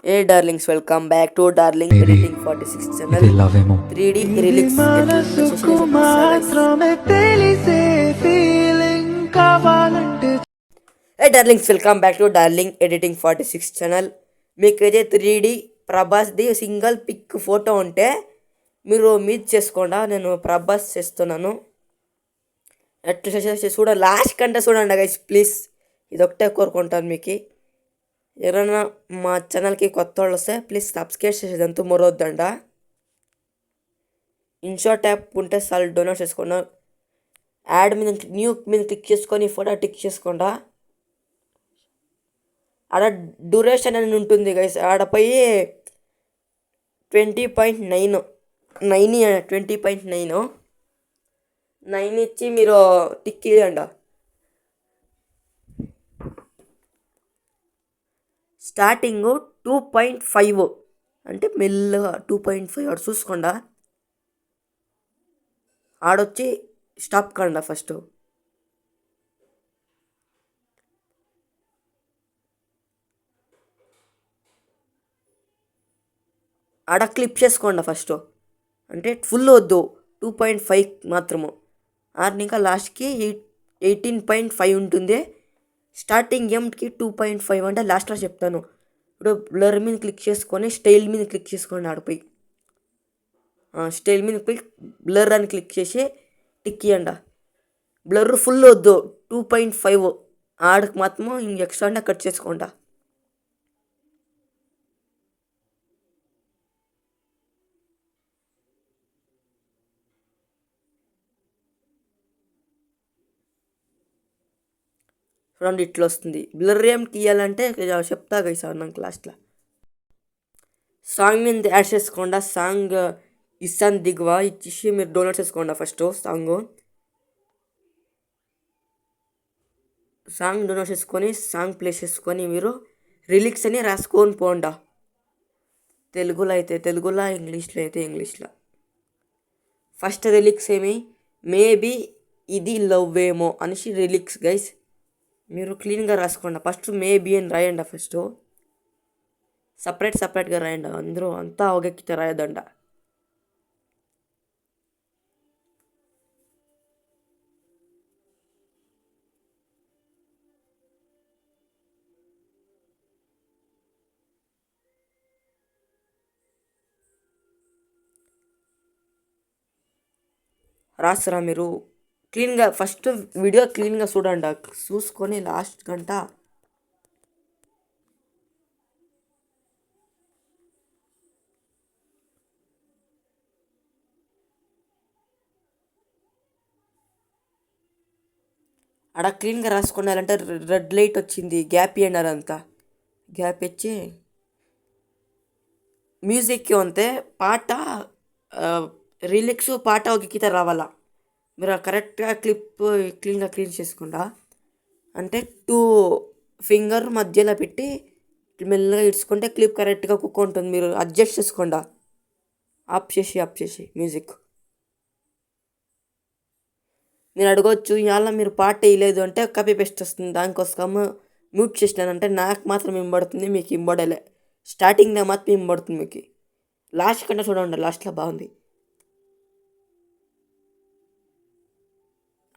Hey darlings, welcome back to Darling Baby, Editing 46 ఇది channel. Love ఏమో 3D relics ఎట్లుందో చూపిస్తా guys. Hey darlings, welcome back to Darling Editing 46 channel. మీకైతే 3D ప్రభాస్ది single pick photo ఉంటే మీరు meet చేసుకోండి. నేను ప్రభాస్ చేస్తున్నాను. ఎట్లా చూడ లాస్ట్ కంటే చూడండి గైస్ ప్లీజ్. ఇది ఒకటే కోరుకుంటాను మీకు. ఎవరైనా మా ఛానల్కి కొత్త వాళ్ళు వస్తే ప్లీజ్ సబ్స్క్రైబ్ చేసేదంతా మరొద్దండ. ఇన్షాట్ యాప్ ఉంటే చాలు డౌన్లోడ్ చేసుకోండి. యాడ్ మీద న్యూ మీద క్లిక్ చేసుకొని ఫోటో టిక్ చేసుకోండి. ఆడ డ్యూరేషన్ అని ఉంటుంది గైస్. ఆడపోయి 20.9 20.9 ఇచ్చి మీరు టిక్ ఇవ్వండి. స్టార్టింగ్ 2.5 అంటే మెల్లగా 2.5 ఆడ చూసుకోండా. ఆడొచ్చి స్టాప్ కండా ఫస్ట్. ఆడ క్లిప్ చేసుకోండి ఫస్ట్. అంటే ఫుల్ వద్దు, 2.5 మాత్రము. ఆడ ఇంకా లాస్ట్కి 18.5 ఉంటుంది. స్టార్టింగ్ ఎంకి 2.5 అంటే లాస్ట్లో చెప్తాను. ఇప్పుడు బ్లర్ మీద క్లిక్ చేసుకొని స్టైల్ మీద క్లిక్ చేసుకోండి. ఆడిపోయి స్టైల్ మీద పోయి బ్లర్ అని క్లిక్ చేసి టిక్ ఇవ్వండి. బ్లర్ ఫుల్ వద్దు, 2.5 ఆడకి మాత్రము ఎక్స్ట్రా అంటే కట్ చేసుకోండి. చూడండి ఇట్లా వస్తుంది. బ్లర్ ఏం తీయాలంటే చెప్తా గైస్ నాకు లాస్ట్లో. సాంగ్ మీద యాడ్ చేసుకోండి. సాంగ్ ఇస్తాను దిగువా ఇచ్చేసి మీరు డౌన్లోడ్ చేసుకోండి ఫస్ట్. సాంగ్ డౌన్లోడ్ చేసుకొని సాంగ్ ప్లే చేసుకొని మీరు రిలిక్స్ అని రాసుకొని పోండా. తెలుగులో అయితే తెలుగులో, ఇంగ్లీష్లో అయితే ఇంగ్లీష్లో. ఫస్ట్ రిలిక్స్ ఏమి మేబీ ఇది లవ్ ఏమో అనేసి రిలిక్స్ గైస్. మీరు క్లీన్గా రాసుకోండి. ఫస్ట్ మేబీ అని రాయండి. ఫస్ట్ సపరేట్గా రాయండి. అందరూ అంతా ఒకెక్కితే రాయదండ. రాస్తారా మీరు క్లీన్గా. ఫస్ట్ వీడియో క్లీన్గా చూడండి. చూసుకొని లాస్ట్ గంట ఆడ క్లీన్గా రాసుకున్నారంటే రెడ్ లైట్ వచ్చింది, గ్యాప్ ఇవ్వండి. అదంతా గ్యాప్ ఇచ్చి మ్యూజిక్ అంతే. పాట రిలిక్స్ పాట ఒక గీత రావాలా. మీరు కరెక్ట్గా క్లీన్ చేసుకుండా అంటే 2 ఫింగర్ మధ్యలో పెట్టి మెల్లగా ఇడ్చుకుంటే క్లిప్ కరెక్ట్గా కుక్క ఉంటుంది. మీరు అడ్జస్ట్ చేసుకోండి. ఆఫ్ చేసి మ్యూజిక్. మీరు అడగవచ్చు ఇవాళ మీరు పాట వేయలేదు అంటే కాపీ పేస్ట్ వస్తుంది. దానికోసం మ్యూట్ చేసినానంటే నాకు మాత్రం ఇంపడుతుంది, మీకు ఇంపడలే. స్టార్టింగ్లో మాత్రం ఇంపడుతుంది మీకు. లాస్ట్ కంటే చూడండి, లాస్ట్లో బాగుంది.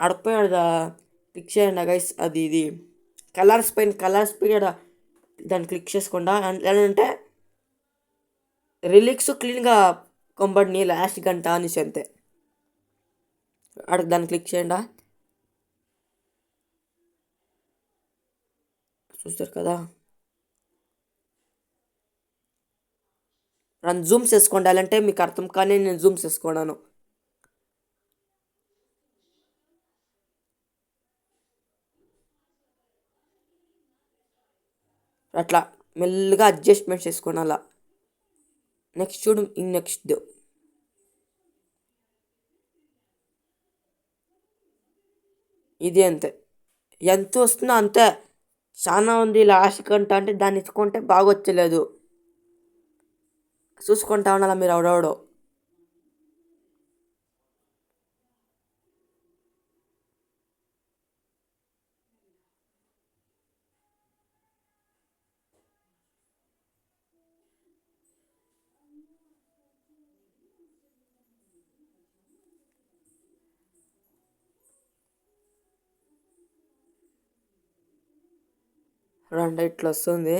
ఆడపోయి క్లిక్ చేయండి గైస్. ఇది కలర్స్ పైన దాన్ని క్లిక్ చేసుకోండి. ఏంటంటే రిలిక్స్ క్లీన్గా కొంబడిని లాస్ట్ గంట అనేసి అంతే. దాన్ని క్లిక్ చేయండి. చూస్తారు కదా. నన్ను జూమ్ చేసుకోండి. అలాంటే మీకు అర్థం కానీ నేను జూమ్ చేసుకున్నాను. అట్లా మెల్లగా అడ్జస్ట్మెంట్ చేసుకోండి. అలా నెక్స్ట్ చూడు. నెక్స్ట్ ఇది అంతే. ఎంత వస్తుందో అంతే. చాలా ఉంది లాస్ట్ గంట అంటే దాన్ని ఇచ్చుకుంటే బాగొచ్చలేదు. చూసుకుంటా ఉండాలి మీరు ఎవడెవడో. చూడండి ఇట్లా వస్తుంది.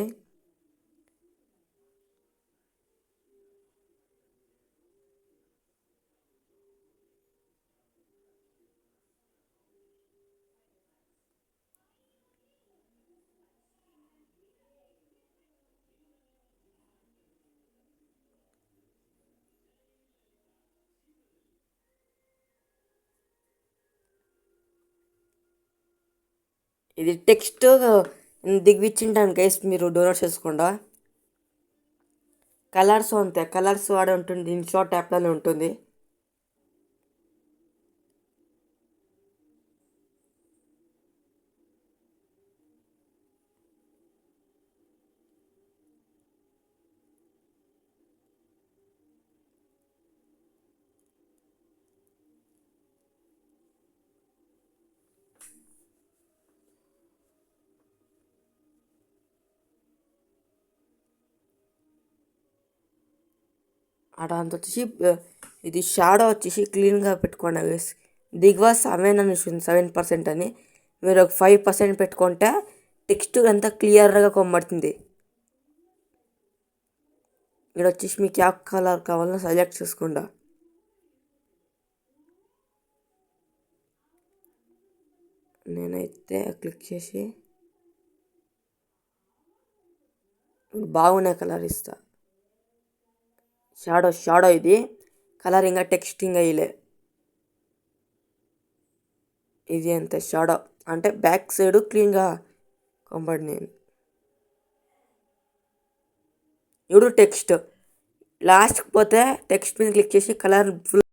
ఇది టెక్స్ట్ దిగ్విచ్చింటాను గైస్, మీరు డౌన్లోడ్ చేసుకోండా. కలర్స్ అంతే, కలర్స్ వాడే ఉంటుంది, ఇన్షాట్ యాప్లోనే ఉంటుంది. ఆడ అంత వచ్చేసి ఇది షాడో వచ్చేసి క్లీన్గా పెట్టుకోండి గైస్. దిగువ 7 అని వస్తుంది, 7% అని. మీరు ఒక 5% పెట్టుకుంటే టెక్స్ట్ అంతా క్లియర్గా కనబడుతుంది. ఇక్కడ వచ్చేసి మీకు ఏ కలర్ కావాలో సెలెక్ట్ చేసుకుండా. నేనైతే క్లిక్ చేసి బాగున్నాయి కలర్ ఇస్తా. షాడో ఇది కలర్, ఇంకా టెక్స్టింగ్ అయ్యలే. ఇది అంతే షాడో అంటే బ్యాక్ సైడ్ క్లీన్గా కనబడి. ఇప్పుడు టెక్స్ట్ లాస్ట్కి పోతే టెక్స్ట్ మీద క్లిక్ చేసి కలర్ ఫుల్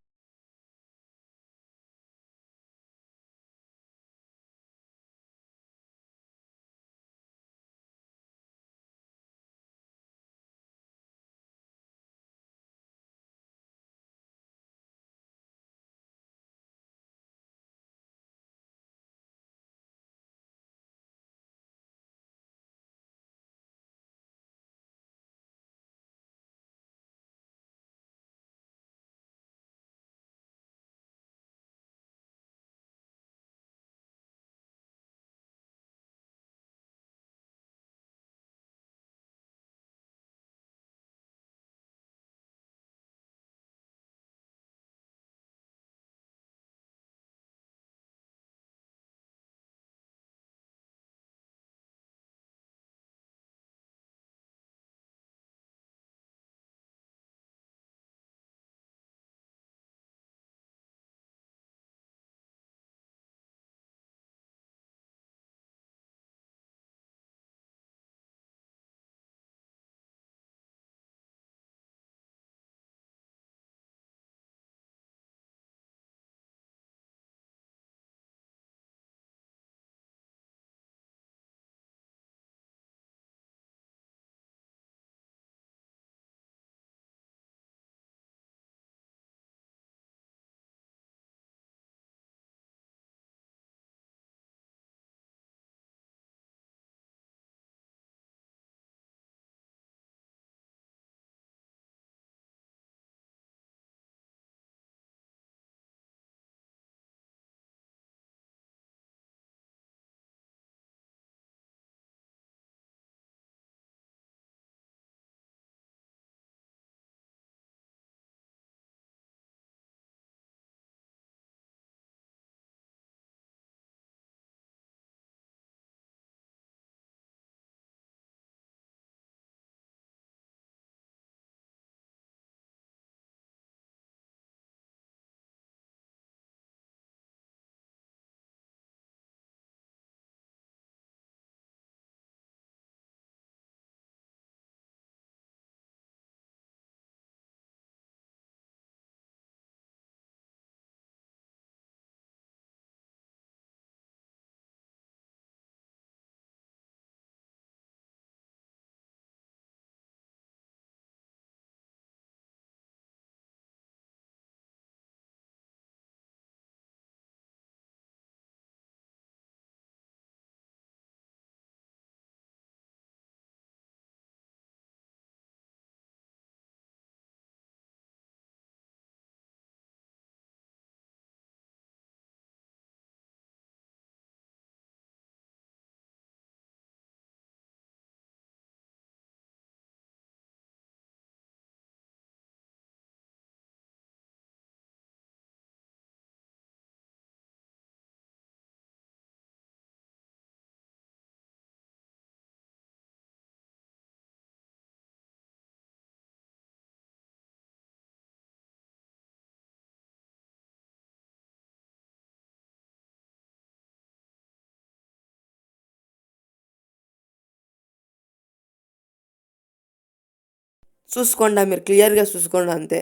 చూసుకోండి, మీరు క్లియర్గా చూసుకోండి అంతే.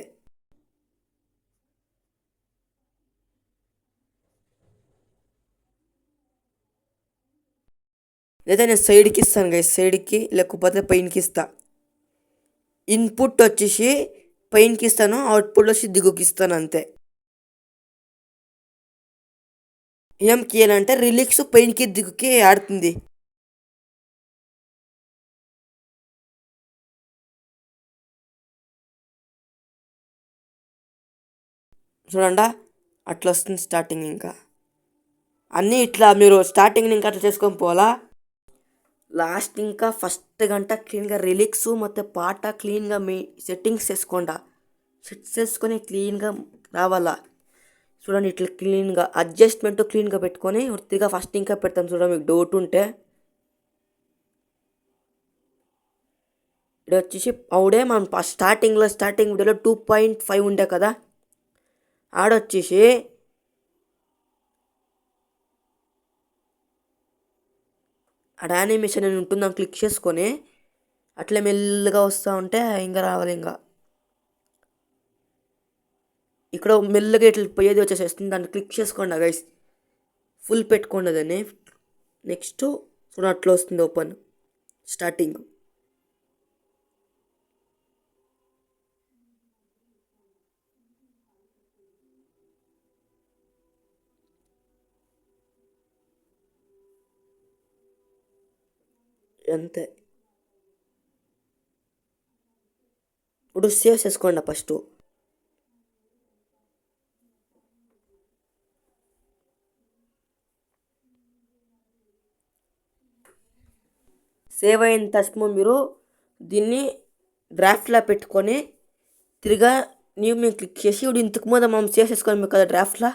లేదా నేను సైడ్కి ఇస్తాను గైస్, సైడ్కి లేకపోతే పైనకి ఇస్తా. ఇన్పుట్ వచ్చేసి పైనకి ఇస్తాను, అవుట్పుట్ వచ్చి దిగుకి ఇస్తాను అంతే. ఏం కీయాలంటే రిలీక్స్ పైనకి దిగుకి ఆడుతుంది. చూడండా అట్లా వస్తుంది స్టార్టింగ్. ఇంకా అన్నీ ఇట్లా మీరు స్టార్టింగ్ ఇంకా అట్లా చేసుకొని పోవాలా. లాస్ట్ ఇంకా ఫస్ట్ గంట క్లీన్గా రిలీక్స్ ಮತ್ತು పాట క్లీన్గా మీ సెట్టింగ్స్ చేసుకోండా. సెట్ చేసుకొని క్లీన్గా రావాలా. చూడండి ఇట్లా క్లీన్గా అడ్జస్ట్మెంట్ క్లీన్గా పెట్టుకొని వృత్తిగా ఫస్ట్ ఇంకా పెడతాను. చూడండి మీకు డౌట్ ఉంటే ఇక్కడ వచ్చేసి అవుడే మనం స్టార్టింగ్ వీడియోలో 2.5 ఉండే కదా, ఆడొచ్చేసి ఆడ యానిమేషన్ అని ఉంటుంది, దాన్ని క్లిక్ చేసుకొని అట్లే మెల్లగా వస్తూ ఉంటే ఇంకా రావాలి. ఇంకా ఇక్కడ మెల్లగా ఇట్లా పోయేది వచ్చేసేస్తుంది, దాన్ని క్లిక్ చేసుకోండి గైస్. ఫుల్ పెట్టుకోండి దాన్ని. నెక్స్ట్ చూడండి అట్లా వస్తుంది ఓపెన్ స్టార్టింగ్. అంతే. ఇప్పుడు సేవ్ చేసుకోండి ఫస్ట్. సేవ్ అయిన తక్షణ మీరు దీన్ని డ్రాఫ్ట్లో పెట్టుకొని తిరిగా మేము క్లిక్ చేసి ఇప్పుడు ఇంతకు ముందు మనం సేవ్ చేసుకోవాలి కదా డ్రాఫ్ట్లో,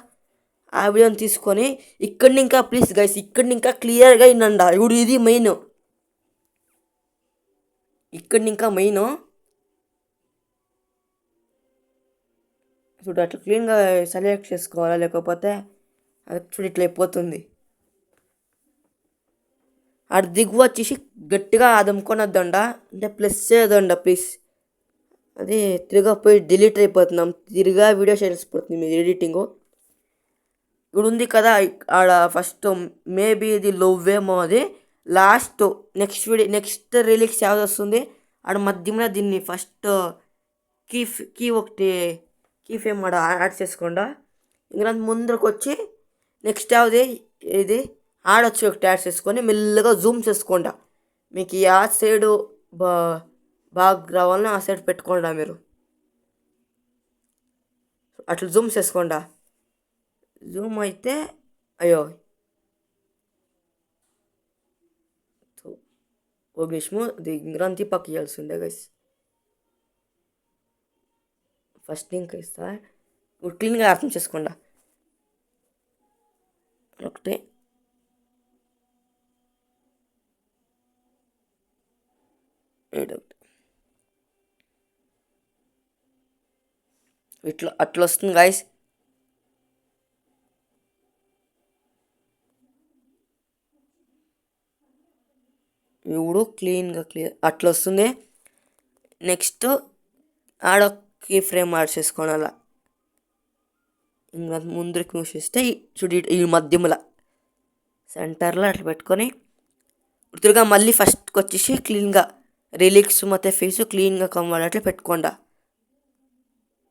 ఆ వీడియోని తీసుకొని ఇక్కడిని ఇంకా ప్లీజ్ గైస్ ఇక్కడిని ఇంకా క్లియర్గా వినండి. ఇప్పుడు ఇది మెయిన్, ఇక్కడిని ఇంకా మెయిన్ చూడు అట్లా క్లీన్గా సెలెక్ట్ చేసుకోవాలా, లేకపోతే అది చూడు ఇట్లా అయిపోతుంది. అది దిగువ వచ్చేసి గట్టిగా అదమ్ముకొనొద్దండ, అంటే ప్లస్ చేయదండ ప్లీజ్. అది తిరిగా పోయి డిలీట్ అయిపోతున్నాం, తిరిగా వీడియో చేసిపోతుంది మీ ఎడిటింగు. ఇప్పుడు ఉంది కదా ఆడ ఫస్ట్ మేబీ ఇది లవ్వేమో, అది లాస్ట్ నెక్స్ట్ రిలీక్స్ యాவது వస్తుంది ఆడ మధ్యలో దీన్ని ఫస్ట్ కీ ఒకటి కీ ఫ్రేమ్ ఆడ యాడ్ చేసుకోండా. ఇంకా ముందరకు వచ్చి నెక్స్ట్ యావది ఇది ఆడొచ్చి ఒకటి యాడ్ చేసుకొని మెల్లగా జూమ్ చేసుకోండా. మీకు ఆ సైడు బాగా రావాలని ఆ సైడ్ పెట్టుకోండా మీరు. అట్లా జూమ్ చేసుకోండా. జూమ్ అయితే అయ్యో ఓ ఇంగ్రాంతి పక్క ఇవ్వాల్సిందే గైస్. ఫస్ట్ ఇంకా ఇస్తా, ఇప్పుడు క్లీన్గా అర్థం చేసుకోండా. ఒకటి ఇట్లా అట్లా వస్తుంది గాయస్. ఇప్పుడు క్లీన్గా అట్లా వస్తుంది. నెక్స్ట్ ఆడ కీ ఫ్రేమ్ యాడ్ చేసుకోండి. అలా ఇంకా ముందుకు మూసేస్తే చూడు ఈ మధ్యముల సెంటర్లో అట్లా పెట్టుకొని తిరిగా మళ్ళీ ఫస్ట్కి వచ్చేసి క్లీన్గా రిలీక్స్ ಮತ್ತು ఫేస్ క్లీన్గా కమ్మడట్లు పెట్టుకోండా.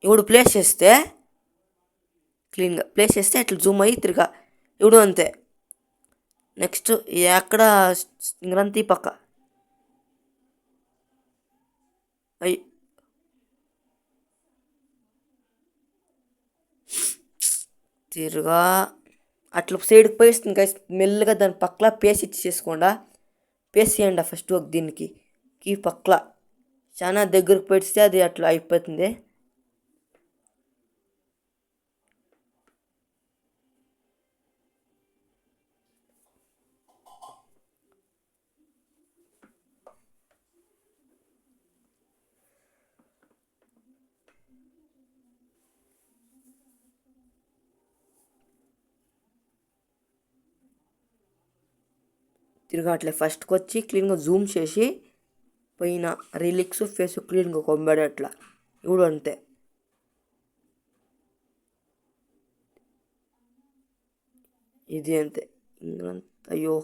ఇప్పుడు ప్లేస్ చేస్తే క్లీన్గా ప్లేస్ చేస్తే అట్లా జూమ్ అయ్యి తిరిగా ఇప్పుడు అంతే. నెక్స్ట్ ఎక్కడ ఇంగ్రంతి పక్క అయ్యి తిరుగా అట్లా సైడ్కి పోయిస్తుంది గైస్. మెల్లగా దాని పక్కల పేస్ట్ ఇచ్చేసుకోండా. పేస్ట్ చేయండి ఫస్ట్ ఒక దీనికి కీ పక్కల చాలా దగ్గరకు పెడితే అది అట్లా అయిపోతుంది. తిరిగా అట్లే ఫస్ట్కి వచ్చి క్లీన్గా జూమ్ చేసి పైన రిలిక్స్ ఫేస్ క్లీన్గా కొంబడి అట్లా ఇప్పుడు అంతే. ఇది అంతే అయ్యో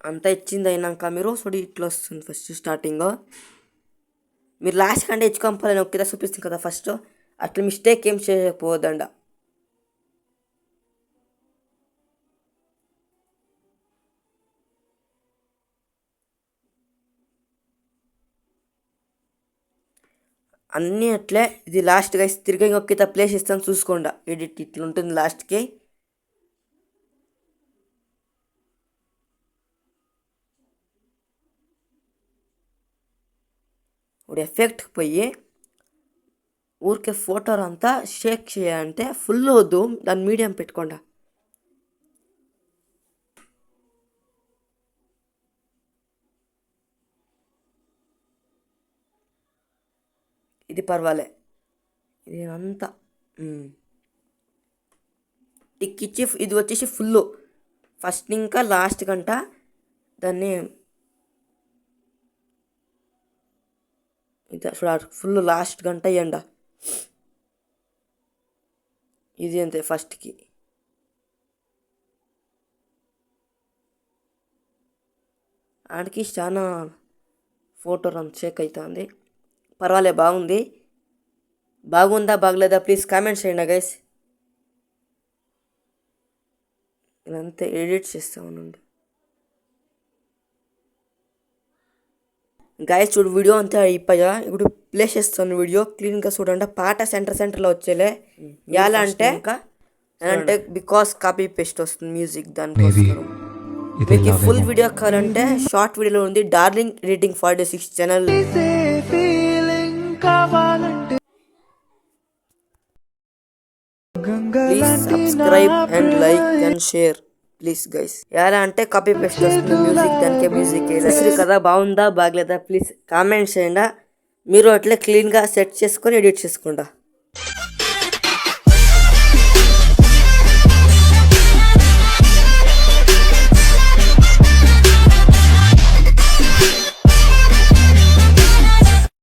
అంతా ఇచ్చింది అయినాక మీరు చూడు ఇట్లా వస్తుంది ఫస్ట్ స్టార్టింగ్. మీరు లాస్ట్ కంటే ఇచ్చుకోవాలి నొక్కిదా చూపిస్తుంది కదా ఫస్ట్, అట్లా మిస్టేక్ ఏం చేయకపోవద్దండ. అన్నీ అట్లే. ఇది లాస్ట్గా తిరిగి ఇంకొక ప్లేస్ ఇస్తాను చూసుకోండి. ఎడిట్ ఇట్లా ఉంటుంది లాస్ట్కి. ఇప్పుడు ఎఫెక్ట్కి పోయి ఊరికే ఫోటో అంతా షేక్ చేయాలంటే ఫుల్ వద్దు, దాన్ని మీడియం పెట్టుకోండి. ఇది పర్వాలే. ఇది అంతా టిక్ ఇచ్చి ఇది వచ్చేసి ఫుల్ ఫస్ట్ ఇంకా లాస్ట్ గంట దాన్ని ఇది ఫుల్ లాస్ట్ గంట ఇవ్వండి. ఇది అంతే ఫస్ట్కి. ఆడికి చాలా ఫోటో అంత షేక్ అవుతుంది. పర్వాలే బాగుంది. బాగుందా బాగలేదా ప్లీజ్ కామెంట్ చేయండి గైస్. ఇదంతా ఎడిట్ చేస్తా ఉండండి గైస్. చూడు వీడియో అంతా అయిపోయా. ఇప్పుడు ప్లే చేస్తాను వీడియో క్లీన్గా చూడండి. పాట సెంటర్లో వచ్చేలే. ఎలా అంటే బికాస్ కాపీ పేస్ట్ వస్తుంది మ్యూజిక్ దానికోసం. మీకు ఫుల్ వీడియో కావాలంటే షార్ట్ వీడియోలో ఉంది darling editing 46 channel. Please subscribe and like and share please guys. ఎలా అంటే కాపీ పేస్ట్ వస్తుంది మ్యూజిక్, దానికే మ్యూజిక్ వేసేసి కదా. బాగుందా బాగలేదా ప్లీజ్ కామెంట్ చేయండి. మీరు అట్లే క్లీన్గా సెట్ చేసుకొని ఎడిట్ చేసుకుంటా.